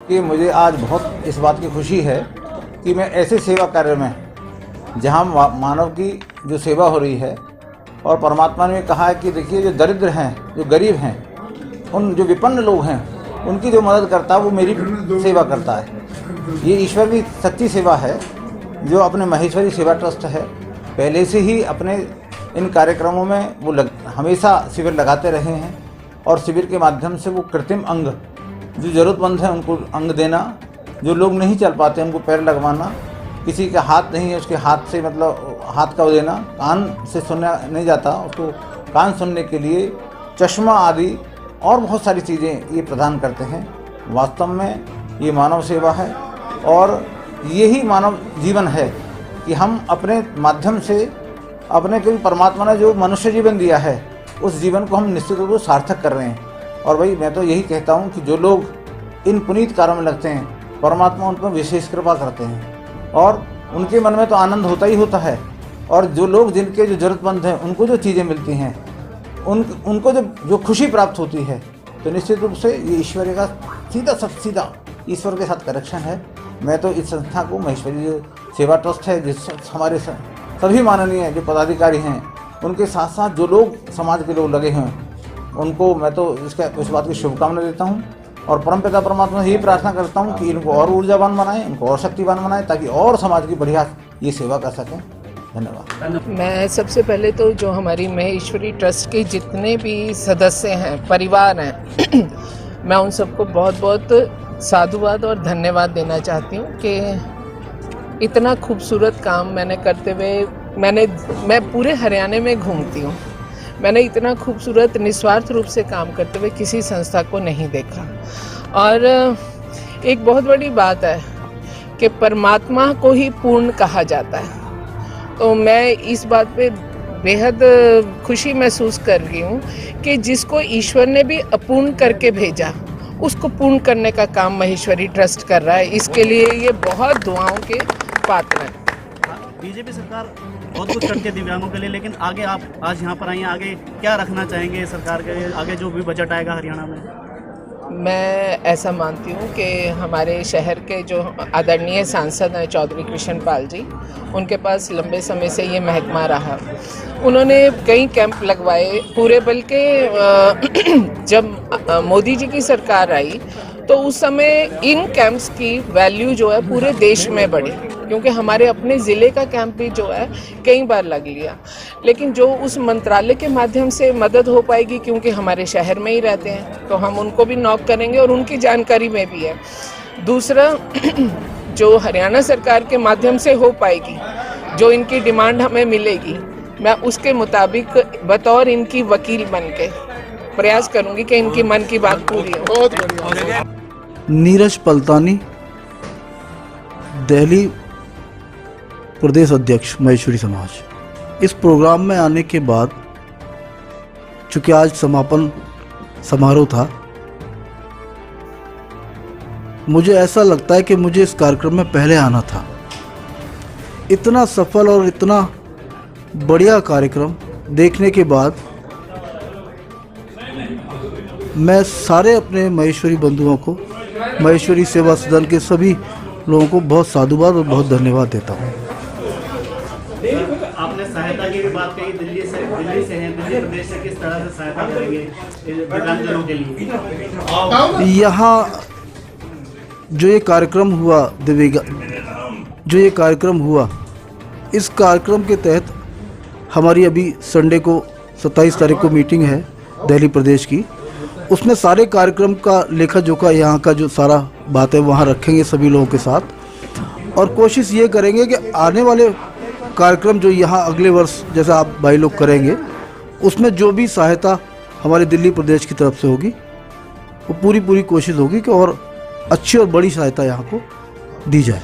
कि मुझे आज बहुत इस बात की खुशी है कि मैं ऐसे सेवा कार्य में, जहाँ मानव की जो सेवा हो रही है, और परमात्मा ने कहा है कि देखिए जो दरिद्र हैं, जो गरीब हैं, उन जो विपन्न लोग हैं, उनकी जो मदद करता है वो मेरी सेवा करता है। ये ईश्वर की सच्ची सेवा है जो अपने महेश्वरी सेवा ट्रस्ट है, पहले से ही अपने इन कार्यक्रमों में वो हमेशा शिविर लगाते रहे हैं, और शिविर के माध्यम से वो कृत्रिम अंग, जो ज़रूरतमंद है उनको अंग देना, जो लोग नहीं चल पाते उनको पैर लगवाना, किसी का हाथ नहीं है उसके हाथ से मतलब हाथ का देना, कान से सुनना नहीं जाता उसको कान सुनने के लिए चश्मा आदि और बहुत सारी चीज़ें ये प्रदान करते हैं। वास्तव में ये मानव सेवा है और यही मानव जीवन है कि हम अपने माध्यम से अपने को परमात्मा ने जो मनुष्य जीवन दिया है उस जीवन को हम निश्चित रूप से सार्थक कर रहे हैं। और भाई मैं तो यही कहता हूँ कि जो लोग इन पुनीत कार्यों में लगते हैं, परमात्मा उन पर विशेष कृपा करते हैं और उनके मन में तो आनंद होता ही होता है। और जो लोग जिनके जो ज़रूरतमंद हैं उनको जो चीज़ें मिलती हैं, उनको जो खुशी प्राप्त होती है, तो निश्चित रूप से ये ईश्वर का सीधा ईश्वर के साथ कनेक्शन है। मैं तो इस संस्था को, महेश्वरी जो सेवा ट्रस्ट है, जिस हमारे सभी माननीय जो पदाधिकारी हैं, उनके साथ साथ जो लोग समाज के लोग लगे हैं, उनको मैं तो इस बात की शुभकामना देता हूँ और परमपिता परमात्मा से यही प्रार्थना करता हूँ कि इनको और ऊर्जावान बनाएं, इनको और शक्तिवान बनाएं, ताकि और समाज की बढ़िया ये सेवा कर सकें। धन्यवाद। मैं सबसे पहले तो जो हमारी महेश्वरी ट्रस्ट के जितने भी सदस्य हैं, परिवार हैं, मैं उन सबको बहुत बहुत साधुवाद और धन्यवाद देना चाहती हूँ कि इतना खूबसूरत काम मैंने करते हुए मैं पूरे हरियाणा में घूमती हूँ, मैंने इतना खूबसूरत निस्वार्थ रूप से काम करते हुए किसी संस्था को नहीं देखा। और एक बहुत बड़ी बात है कि परमात्मा को ही पूर्ण कहा जाता है, तो मैं इस बात पे बेहद खुशी महसूस कर रही हूँ कि जिसको ईश्वर ने भी अपूर्ण करके भेजा, उसको पूर्ण करने का काम महेश्वरी ट्रस्ट कर रहा है। इसके लिए ये बहुत दुआओं के पात्र हैं। बीजेपी सरकार बहुत कुछ करती है दिव्यांगों के लिए, लेकिन आगे आप आज यहाँ पर आई हैं, आगे क्या रखना चाहेंगे सरकार के आगे जो भी बजट आएगा हरियाणा में? मैं ऐसा मानती हूँ कि हमारे शहर के जो आदरणीय सांसद हैं चौधरी कृष्ण पाल जी, उनके पास लंबे समय से ये महकमा रहा। उन्होंने कई कैंप लगवाए पूरे, बल्कि जब मोदी जी की सरकार आई तो उस समय इन कैंप्स की वैल्यू जो है पूरे देश में बढ़ी, क्योंकि हमारे अपने ज़िले का कैंप भी जो है कई बार लग लिया। लेकिन जो उस मंत्रालय के माध्यम से मदद हो पाएगी, क्योंकि हमारे शहर में ही रहते हैं, तो हम उनको भी नॉक करेंगे और उनकी जानकारी में भी है। दूसरा, जो हरियाणा सरकार के माध्यम से हो पाएगी, जो इनकी डिमांड हमें मिलेगी, मैं उसके मुताबिक बतौर इनकी वकील बन के प्रयास करूँगी कि इनकी मन की बात पूरी हो। बहुत बढ़िया। नीरज पलतानी, दिल्ली प्रदेश अध्यक्ष महेश्वरी समाज। इस प्रोग्राम में आने के बाद, चूँकि आज समापन समारोह था, मुझे ऐसा लगता है कि मुझे इस कार्यक्रम में पहले आना था। इतना सफल और इतना बढ़िया कार्यक्रम देखने के बाद मैं सारे अपने महेश्वरी बंधुओं को, महेश्वरी सेवा सदन के सभी लोगों को बहुत साधुवाद और बहुत धन्यवाद देता हूँ। आपने सहायता की भी बात कही, दिल्ली से हैं, दिल्ली प्रदेश से किस तरह से सहायता करेंगे दिव्यांगजनों के लिए? यहाँ जो ये कार्यक्रम हुआ, इस कार्यक्रम के तहत हमारी अभी संडे को 27 तारीख को मीटिंग है दिल्ली प्रदेश की। उसमें सारे कार्यक्रम का लेखा जोखा, यहाँ का जो सारा बात है वहाँ रखेंगे सभी लोगों के साथ, और कोशिश ये करेंगे कि आने वाले कार्यक्रम जो यहाँ अगले वर्ष जैसा आप भाई लोग करेंगे, उसमें जो भी सहायता हमारे दिल्ली प्रदेश की तरफ से होगी, वो पूरी कोशिश होगी कि और अच्छी और बड़ी सहायता यहाँ को दी जाए।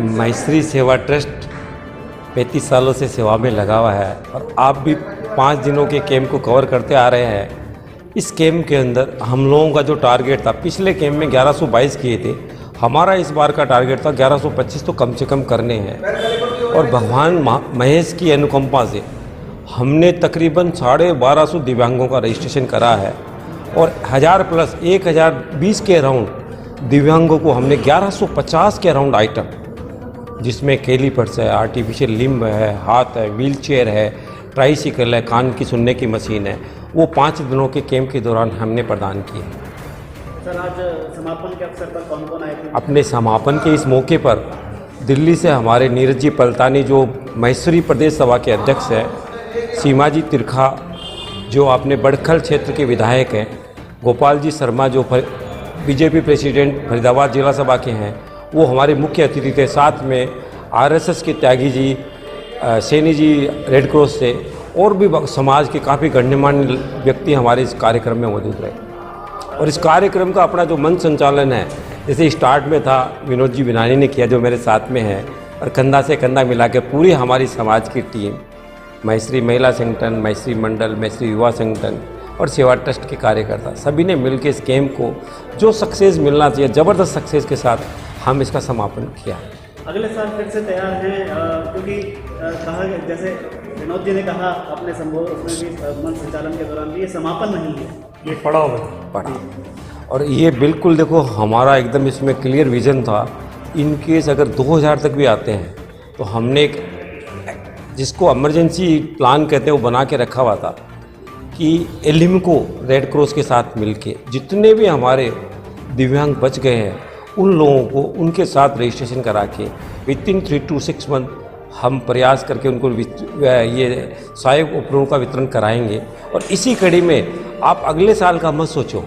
महेश्वरी सेवा ट्रस्ट 35 सालों से सेवा में लगा हुआ है और आप भी 5 दिनों के कैंप को कवर करते आ रहे हैं। इस कैंप के अंदर हम लोगों का जो टारगेट था, पिछले कैंप में 1122 किए थे, हमारा इस बार का टारगेट था 1125 तो कम से कम करने हैं। और भगवान महेश की अनुकंपा से हमने तकरीबन 1250 दिव्यांगों का रजिस्ट्रेशन करा है और 1000 प्लस 1020 के अराउंड दिव्यांगों को हमने 1150 के अराउंड आइटम, जिसमें कैलीपर्स है, आर्टिफिशियल लिम्ब है, हाथ है, व्हीलचेयर है, ट्राईसाइकिल है, कान की सुनने की मशीन है, वो 5 दिनों के कैंप के दौरान हमने प्रदान किए। सर, आज समापन के अवसर पर कौन कौन आए थे? अपने समापन के इस मौके पर दिल्ली से हमारे नीरज जी पलतानी जो महेश्वरी प्रदेश सभा के अध्यक्ष हैं, सीमा जी तिरखा जो अपने बड़खल क्षेत्र के विधायक हैं, गोपाल जी शर्मा जो बीजेपी प्रेसिडेंट फरीदाबाद जिला सभा के हैं, वो हमारे मुख्य अतिथि थे। साथ में आरएसएस के त्यागी जी, सैनी जी रेड क्रॉस से, और भी समाज के काफ़ी गण्यमान्य व्यक्ति हमारे इस कार्यक्रम में मौजूद रहे। और इस कार्यक्रम का अपना जो मंच संचालन है, जैसे स्टार्ट में था विनोद जी बिनानी ने किया जो मेरे साथ में है, और कंधा से कंधा मिला के पूरी हमारी समाज की टीम, महेश्वरी महिला संगठन, महेश्वरी मंडल, महेश्वरी युवा संगठन और सेवा ट्रस्ट के कार्यकर्ता सभी ने मिलकर इस कैंप को जो सक्सेस मिलना चाहिए, ज़बरदस्त सक्सेस के साथ हम इसका समापन किया। अगले साल फिर से तैयार हैं, क्योंकि कहा जैसे विनोद जी ने कहा अपने संबोधन उसमें भी मंच संचालन के दौरान भी, ये समापन नहीं है, ये पड़ाव है। पड़ाव। और ये बिल्कुल देखो हमारा एकदम इसमें क्लियर विजन था, इन केस अगर 2000 तक भी आते हैं तो हमने एक जिसको इमरजेंसी प्लान कहते हैं वो बना के रखा हुआ था कि एलिम को रेड क्रॉस के साथ मिलके जितने भी हमारे दिव्यांग बच गए हैं उन लोगों को उनके साथ रजिस्ट्रेशन करा के विद इन 3 to 6 मंथ हम प्रयास करके उनको ये सहायक उपकरणों का वितरण कराएंगे। और इसी कड़ी में आप अगले साल का मत सोचो,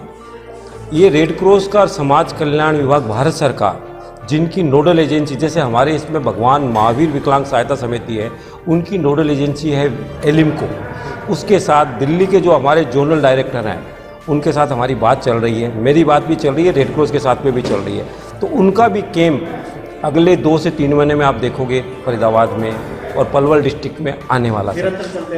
ये रेड क्रॉस का समाज कल्याण विभाग भारत सरकार जिनकी नोडल एजेंसी, जैसे हमारे इसमें भगवान महावीर विकलांग सहायता समिति है, उनकी नोडल एजेंसी है एलिमको, उसके साथ दिल्ली के जो हमारे जोनल डायरेक्टर हैं उनके साथ हमारी बात चल रही है, मेरी बात भी चल रही है, रेड क्रॉस के साथ में भी चल रही है। तो उनका भी कैंप अगले 2 से 3 महीने में आप देखोगे फरीदाबाद में और पलवल डिस्ट्रिक्ट में आने वाला है।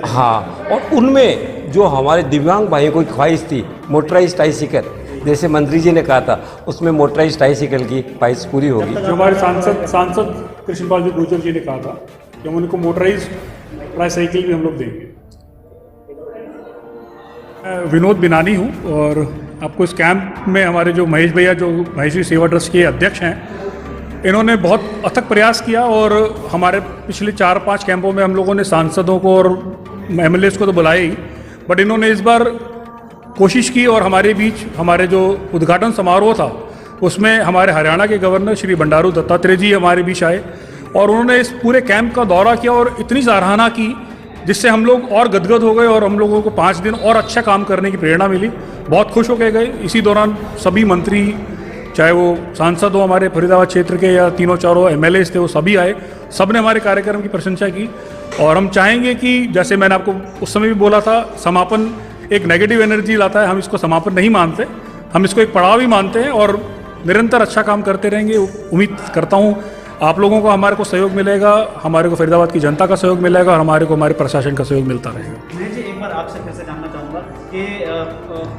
हाँ, और उनमें जो हमारे दिव्यांग भाइयों को ख्वाहिश थी मोटराइज ट्राईसाइकिल, जैसे मंत्री जी ने कहा था, उसमें मोटराइज ट्राईसाइकिल की ख्वाहिश पूरी होगी। जो हमारे सांसद कृष्णपाल जी गुर्जर जी ने कहा था कि हम उनको मोटराइज ट्राईसाइकिल भी हम लोग देंगे। विनोद बिनानी हूँ और आपको इस कैंप में हमारे जो महेश भैया जो महेश्वरी सेवा ट्रस्ट के अध्यक्ष हैं, इन्होंने बहुत अथक प्रयास किया और हमारे पिछले 4-5 कैंपों में हम लोगों ने सांसदों को और एमएलएस को तो बुलाया ही, बट इन्होंने इस बार कोशिश की और हमारे बीच हमारे जो उद्घाटन समारोह था उसमें हमारे हरियाणा के गवर्नर श्री बंडारू दत्तात्रेय जी हमारे बीच आए और उन्होंने इस पूरे कैंप का दौरा किया और इतनी सराहना की जिससे हम लोग और गदगद हो गए और हम लोगों को 5 दिन और अच्छा काम करने की प्रेरणा मिली। बहुत खुश होकर गए। इसी दौरान सभी मंत्री, चाहे वो सांसद हो हमारे फरीदाबाद क्षेत्र के या 3-4 एमएलएस थे, वो सभी आए, सब ने हमारे कार्यक्रम की प्रशंसा की। और हम चाहेंगे कि जैसे मैंने आपको उस समय भी बोला था, समापन एक नेगेटिव एनर्जी लाता है, हम इसको समापन नहीं मानते, हम इसको एक पड़ाव ही मानते हैं और निरंतर अच्छा काम करते रहेंगे। उम्मीद करता हूँ आप लोगों को हमारे को सहयोग मिलेगा, हमारे को फरीदाबाद की जनता का सहयोग मिलेगा और हमारे को हमारे प्रशासन का सहयोग मिलता रहेगा। मैं जी एक बार आपसे फिर से जानना चाहूँगा कि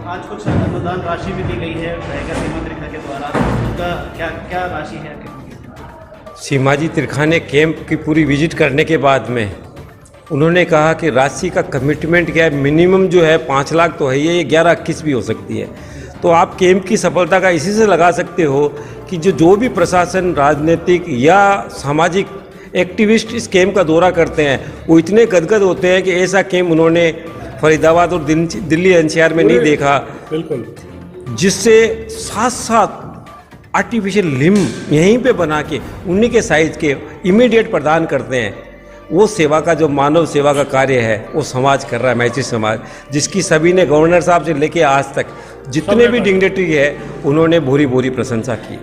आज कुछ अनुदान राशि भी दी गई है सीमा तिरखा के द्वारा, उनका क्या राशि है? सीमा जी तिरखा ने कैंप की पूरी विजिट करने के बाद में उन्होंने कहा कि राशि का कमिटमेंट क्या है, मिनिमम जो है 5 लाख तो है, ये 11-21 भी हो सकती है। तो आप कैंप की सफलता का इसी से लगा सकते हो कि जो भी प्रशासन, राजनीतिक या सामाजिक एक्टिविस्ट इस कैंप का दौरा करते हैं वो इतने गदगद होते हैं कि ऐसा कैंप उन्होंने फरीदाबाद और दिल्ली एनसीआर में नहीं देखा। बिल्कुल, जिससे साथ आर्टिफिशियल लिम्ब यहीं पे बना के उन्हीं के साइज़ के इमीडिएट प्रदान करते हैं। वो सेवा का जो मानव सेवा का कार्य है वो समाज कर रहा है, मैत्री समाज, जिसकी सभी ने गवर्नर साहब से लेके आज तक जितने भी डिग्नेटरी है उन्होंने भूरी भूरी प्रशंसा की।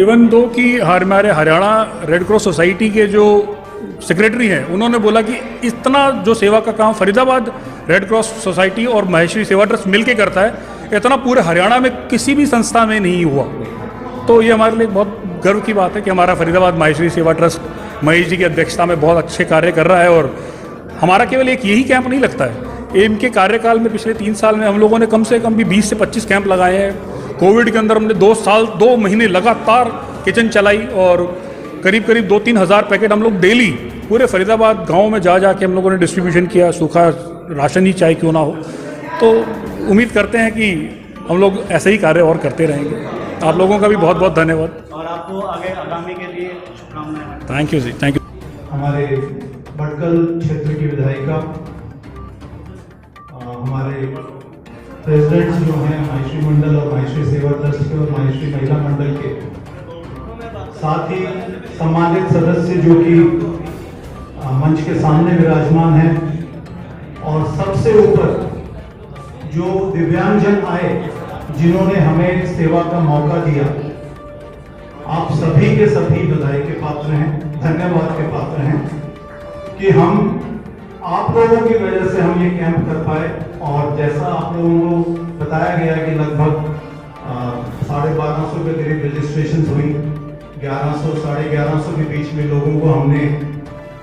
इवन दो कि हमारे हरियाणा रेड क्रॉस सोसाइटी के जो सेक्रेटरी हैं उन्होंने बोला कि इतना जो सेवा का काम फरीदाबाद रेड क्रॉस सोसाइटी और महेश्वरी सेवा ट्रस्ट मिलके करता है, इतना पूरे हरियाणा में किसी भी संस्था में नहीं हुआ। तो ये हमारे लिए बहुत गर्व की बात है कि हमारा फरीदाबाद महेश्वरी सेवा ट्रस्ट महेश जी की अध्यक्षता में बहुत अच्छे कार्य कर रहा है। और हमारा केवल एक यही कैंप नहीं लगता है, इनके कार्यकाल में पिछले 3 साल में हम लोगों ने कम से कम भी 20 से 25 कैंप लगाए हैं। कोविड के अंदर हमने 2 महीने लगातार किचन चलाई और करीब 2-3 हज़ार पैकेट हम लोग डेली पूरे फरीदाबाद गांव में जा के हम लोगों ने डिस्ट्रीब्यूशन किया, सूखा राशन ही चाहे क्यों ना हो। तो उम्मीद करते हैं कि हम लोग ऐसे ही कार्य और करते रहेंगे। आप लोगों का भी बहुत बहुत धन्यवाद। और आपको आगे आगामी के लिए शुभकामनाएं। Thank you ji, thank you. हमारे भटकल क्षेत्र की विधायिका, हमारे प्रेसिडेंट्स जो हैं माहेश्वरी मंडल और माहेश्वरी सेवा ट्रस्ट के और माहेश्वरी महिला मंडल के, साथ ही सम्मानित सदस्य जो कि मंच के सामने विराजमान हैं, और सबसे ऊपर जो दिव्यांगजन आए जिन्होंने हमें सेवा का मौका दिया, आप सभी के सभी बधाई के पात्र हैं, धन्यवाद के पात्र हैं कि हम आप लोगों की वजह से हम ये कैंप कर पाए। और जैसा आप लोगों को बताया गया कि लगभग 1250 के करीब रजिस्ट्रेशन हुई, 1100 साढ़े 1100 के बीच में लोगों को हमने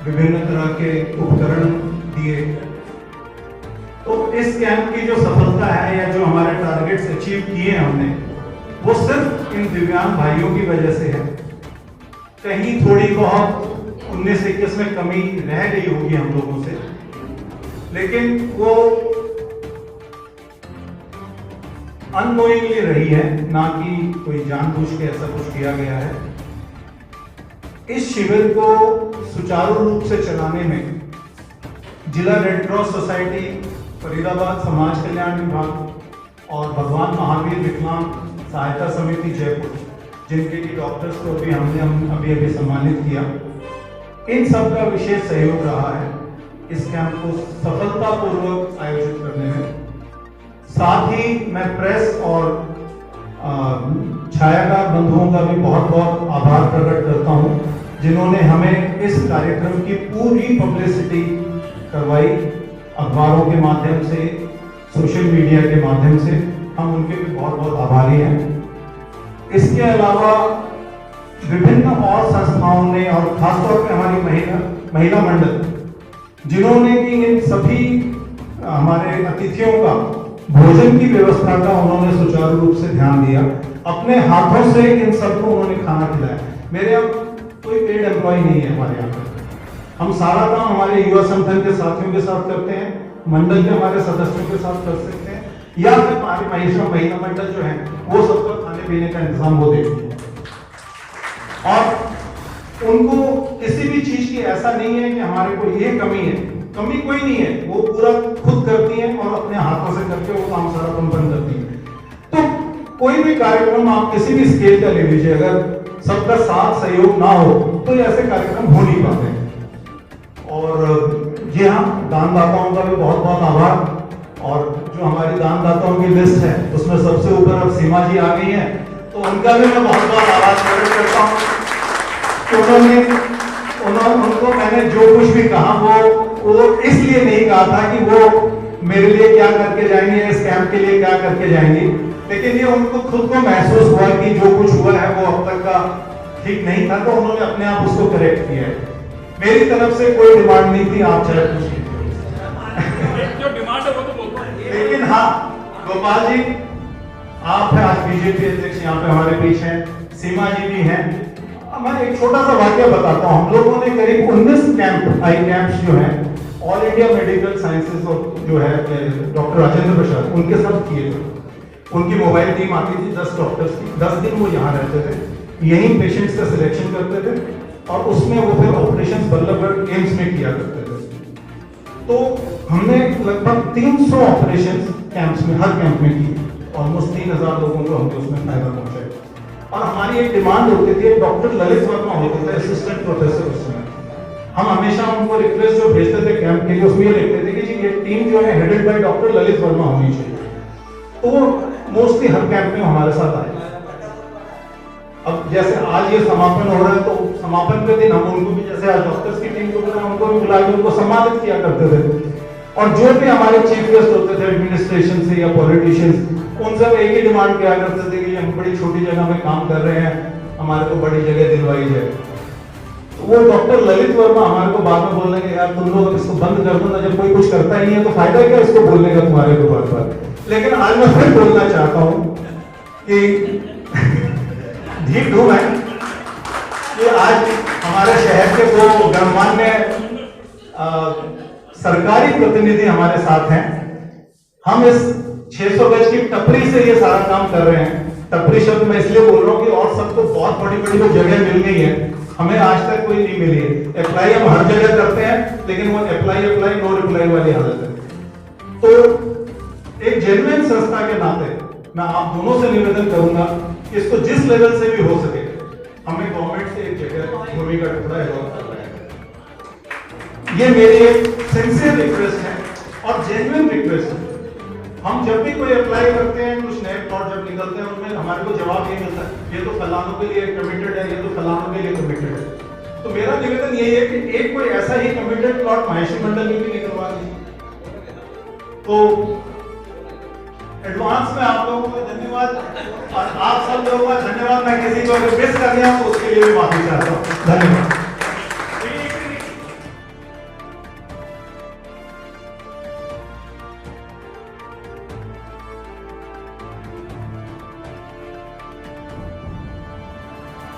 विभिन्न तरह के उपकरण दिए। तो इस कैंप की जो सफलता है या जो हमारे टारगेट्स अचीव किए हमने, वो सिर्फ इन दिव्यांग भाइयों की वजह से है। कहीं थोड़ी बहुत 19-21 में कमी रह गई होगी हम लोगों से, लेकिन वो अननोइंगली रही है, ना कि कोई जानबूझ के ऐसा कुछ किया गया है। इस शिविर को सुचारू रूप से चलाने में जिला रेड क्रॉस सोसाइटी फरीदाबाद, समाज कल्याण विभाग और भगवान महावीर विकलांग सहायता समिति जयपुर, जिनके की डॉक्टर्स को भी हमने अभी सम्मानित किया, इन सब का विशेष सहयोग रहा है इस कैंप को सफलतापूर्वक आयोजित करने में। साथ ही मैं प्रेस और छायाकार बंधुओं का भी बहुत बहुत आभार प्रकट करता हूं, जिन्होंने हमें इस कार्यक्रम की पूरी पब्लिसिटी करवाई, अखबारों के माध्यम से, सोशल मीडिया के माध्यम से। हम उनके भी बहुत बहुत आभारी हैं। इसके अलावा विभिन्न और संस्थाओं ने, और खासतौर पे हमारी महिला मंडल, जिन्होंने कि इन सभी हमारे अतिथियों का भोजन की व्यवस्था का उन्होंने सुचारू रूप से ध्यान दिया। अपने हाथों से इन सबको उन्होंने खाना खिलाया। मेरे यहाँ कोई पेड एम्प्लॉय नहीं है हमारे यहाँ पे। हम सारा काम हमारे युवा संगठन के साथियों के साथ करते हैं, मंडल के हमारे सदस्यों के साथ कर सकते हैं, या फिर हमारी महिला मंडल जो है वो सबका खाने पीने का इंतजाम वो देखती है। और उनको किसी भी चीज की ऐसा नहीं है कि हमारे को ये कमी है, कमी कोई नहीं है। वो पूरा खुद करती हैं और अपने हाथों से करके वो काम सारा संपन्न करती है। तो कोई भी कार्यक्रम आप किसी भी स्केल का ले लीजिए, अगर सबका साथ सहयोग ना हो तो ऐसे कार्यक्रम हो नहीं पाते। और जी हाँ, दानदाताओं का भी बहुत बहुत आभार। और जो हमारी दानदाताओं की लिस्ट है उसमें सबसे ऊपर अब सीमा जी आ गई हैं, तो उनका भी मैं बहुत बहुत आभार प्रकट करता हूँ। उनको मैंने जो कुछ भी कहा वो इसलिए नहीं कहा था कि वो मेरे लिए क्या करके जाएंगे, इस कैंप के लिए क्या करके जाएंगे, लेकिन ये उनको खुद को महसूस हुआ कि जो कुछ हुआ है वो अब तक का ठीक नहीं था, तो उन्होंने अपने आप उसको करेक्ट किया है। मेरी तरफ से कोई डिमांड नहीं थी, आप चाहे पूछिए। जो डिमांड है वो तो बोलता हूं। लेकिन हाँ, गोपाल जी आप हैं, आज बीजेपी अध्यक्ष यहाँ पे हमारे बीच हैं, सीमा जी भी हैं। मैं एक छोटा सा वाक्य बताता हूँ। हम लोगों ने करीब 19 कैंप, आई कैंप्स जो हैं ऑल इंडिया मेडिकल साइंसेज जो है डॉक्टर राजेंद्र प्रसाद, उनके साथ किए थे। उनकी मोबाइल टीम आती थी 10 डॉक्टर्स की, 10 दिन वो यहाँ रहते थे, यहीं पेशेंट्स का सिलेक्शन करते थे और उसमें वो फिर ऑपरेशन बल्लभगढ़ एम्स में किया करते थे। तो हमने लगभग 300 ऑपरेशन कैंप्स में, हर कैंप में किए, ऑलमोस्ट 3000 लोगों को हमने उसमें फायदा पहुंचाया। और हमारी एक डिमांड होती थी, डॉक्टर ललित वर्मा होते थे असिस्टेंट प्रोफेसर उस समय। हम हमेशा उनको रिक्वेस्ट जो भेजते थे कैंप के लिए, उसमें ये लिखते थे कि जी ये टीम जो है headed by doctor Lalit Verma होनी चाहिए। तो वो मोस्टली हर कैंप में हमारे साथ आए। अब जैसे आज ये समापन हो रहा है, तो समापन के दिन हम उनको भी, जैसे आज डॉक्टर्स की टीम को बुलाया, उनको भी बुला के उनको सम्मानित किया करते थे। और जो भी हमारे चीफ गेस्ट होते थे एडमिनिस्ट्रेशन से या पॉलिटिशियंस, उन सब एक ही डिमांड किया करते थे कि हम बड़ी छोटी जगह में काम कर रहे हैं, हमारे को बड़ी जगह दिलवाई जाए। तो वो डॉक्टर ललित वर्मा हमारे को बाद में बोलने के, यार तुम लोग इसको बंद कर दो ना, जब कोई कुछ करता ही नहीं है तो फायदा क्या इसको बोलने का तुम्हारे को बार बार। लेकिन आज मैं फिर बोलना चाहता हूँ कि ठीक हूँ मैं कि आज हमारे शहर के दो गणमान्य सरकारी प्रतिनिधि हमारे साथ हैं। हम इस 600 गज की टपरी से ये सारा काम कर रहे हैं। टपरी शब्द मैं इसलिए बोल रहा हूँ कि और सबको बहुत बड़ी बड़ी जो जगह मिल गई है, हमें आज तक कोई नहीं मिली है। अप्लाई हम हर जगह करते हैं, लेकिन वो अप्लाई नो रिप्लाई वाली हालत है। तो एक जेन्युइन संस्था के नाते मैं आप दोनों से निवेदन करूंगा कि इसको जिस लेवल से भी हो सके हमें गवर्नमेंट से एक जगह भूमि का टुकड़ा अलॉट करना है। ये मेरी एक सिंसियर रिक्वेस्ट है और जेन्युइन रिक्वेस्ट है। हम जब भी कोई अप्लाई करते हैं, कुछ नए प्लॉट जब निकलते हैं, उनमें हमारे को जवाब ये मिलता है ये तो फलानों के लिए कमिटेड है, ये तो फलानों के लिए कमिटेड है। तो मेरा निवेदन यही है कि एक कोई ऐसा ही कमिटेड प्लॉट महेशी मंडल में भी निकलवा दीजिए। तो एडवांस में आप लोगों को धन्यवाद और आप सब लोगों का धन्यवाद। मैं किसी को अगर मिस कर गया तो उसके लिए भी माफी चाहता हूँ। धन्यवाद।